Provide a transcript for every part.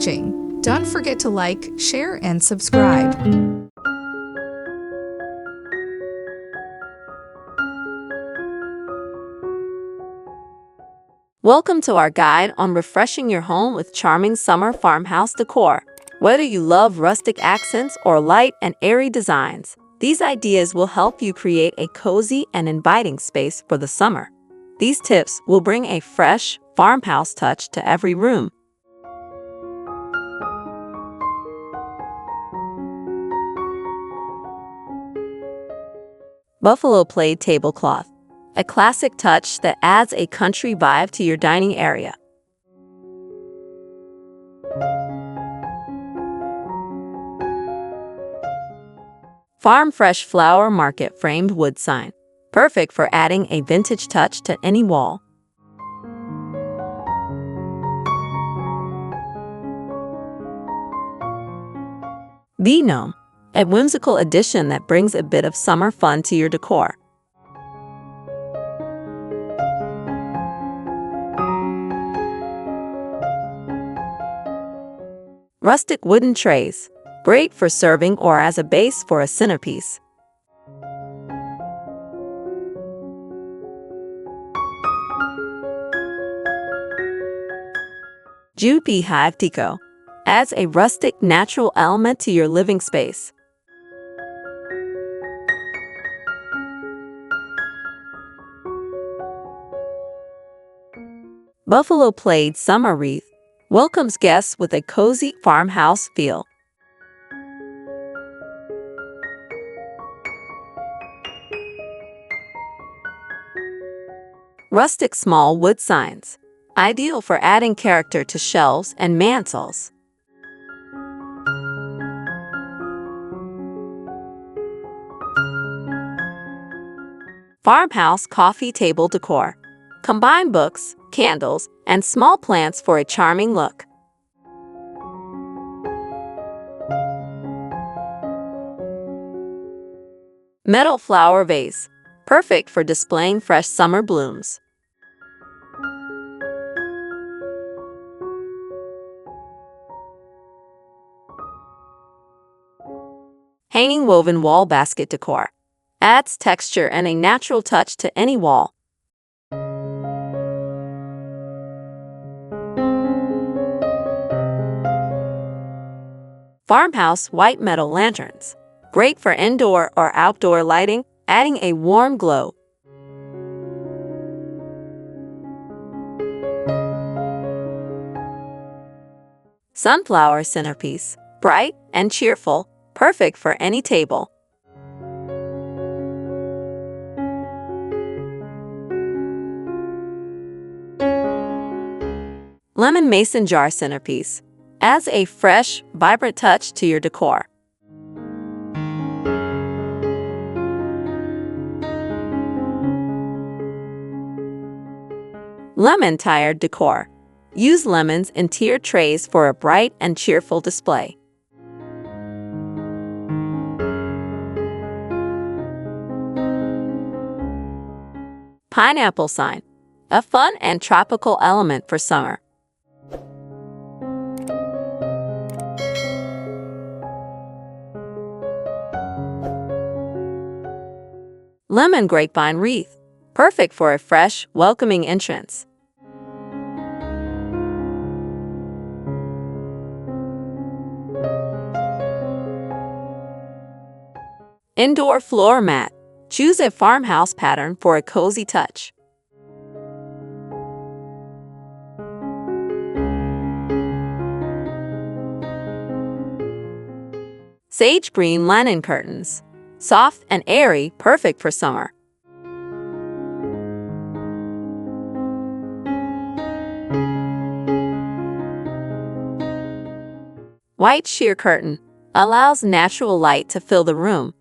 watching. Don't forget to like, share, and subscribe. Welcome to our guide on refreshing your home with charming summer farmhouse decor. Whether you love rustic accents or light and airy designs, these ideas will help you create a cozy and inviting space for the summer. These tips will bring a fresh farmhouse touch to every room. Buffalo plaid tablecloth, a classic touch that adds a country vibe to your dining area. Farm Fresh Flower Market framed wood sign, perfect for adding a vintage touch to any wall. The Gnome, a whimsical addition that brings a bit of summer fun to your decor. Rustic wooden trays, great for serving or as a base for a centerpiece. Jute beehive deco adds a rustic, natural element to your living space. Buffalo plaid summer wreath welcomes guests with a cozy farmhouse feel. Rustic small wood signs, ideal for adding character to shelves and mantels. Farmhouse coffee table decor. Combine books, candles, and small plants for a charming look. Metal flower vase, perfect for displaying fresh summer blooms. Hanging woven wall basket decor adds texture and a natural touch to any wall. Farmhouse white metal lanterns, great for indoor or outdoor lighting, adding a warm glow. Sunflower centerpiece, bright and cheerful, perfect for any table. Lemon mason jar centerpiece adds a fresh, vibrant touch to your decor. Lemon tired decor. Use lemons in tiered trays for a bright and cheerful display. Pineapple sign, a fun and tropical element for summer. Lemon grapevine wreath, perfect for a fresh, welcoming entrance. Indoor floor mat. Choose a farmhouse pattern for a cozy touch. Sage green linen curtains, soft and airy, perfect for summer. White sheer curtain allows natural light to fill the room.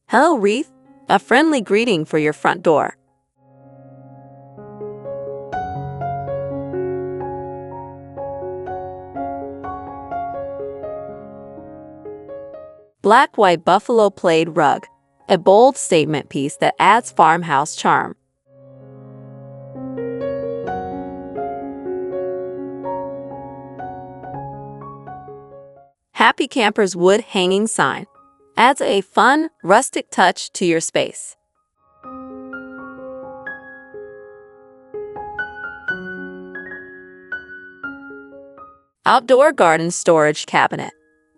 Hello wreath, a friendly greeting for your front door. Black-white buffalo plaid rug, a bold statement piece that adds farmhouse charm. Happy Camper's wood hanging sign adds a fun, rustic touch to your space. Outdoor garden storage cabinet,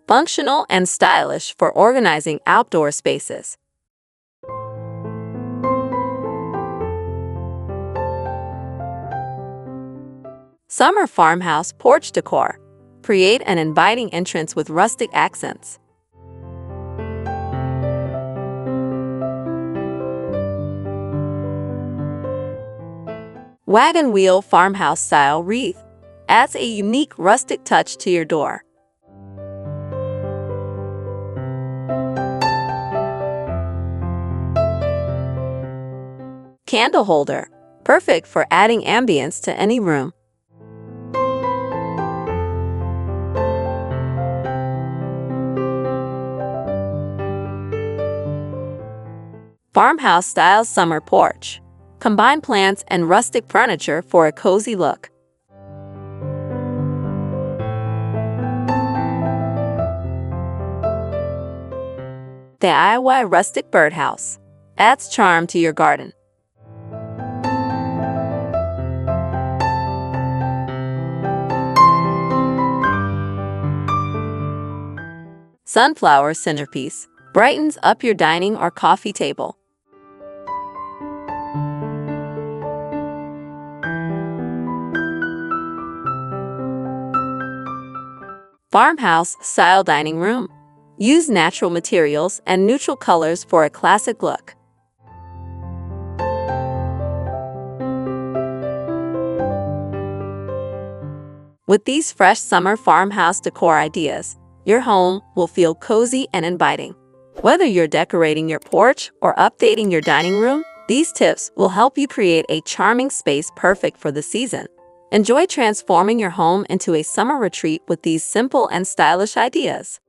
functional and stylish for organizing outdoor spaces. Summer farmhouse porch decor. Create an inviting entrance with rustic accents. Wagon wheel farmhouse style wreath adds a unique rustic touch to your door. Candle holder, perfect for adding ambience to any room. Farmhouse-style summer porch. Combine plants and rustic furniture for a cozy look. DIY rustic birdhouse adds charm to your garden. Sunflower centerpiece brightens up your dining or coffee table. Farmhouse-style dining room. Use natural materials and neutral colors for a classic look. With these fresh summer farmhouse decor ideas, your home will feel cozy and inviting. Whether you're decorating your porch or updating your dining room, these tips will help you create a charming space perfect for the season. Enjoy transforming your home into a summer retreat with these simple and stylish ideas.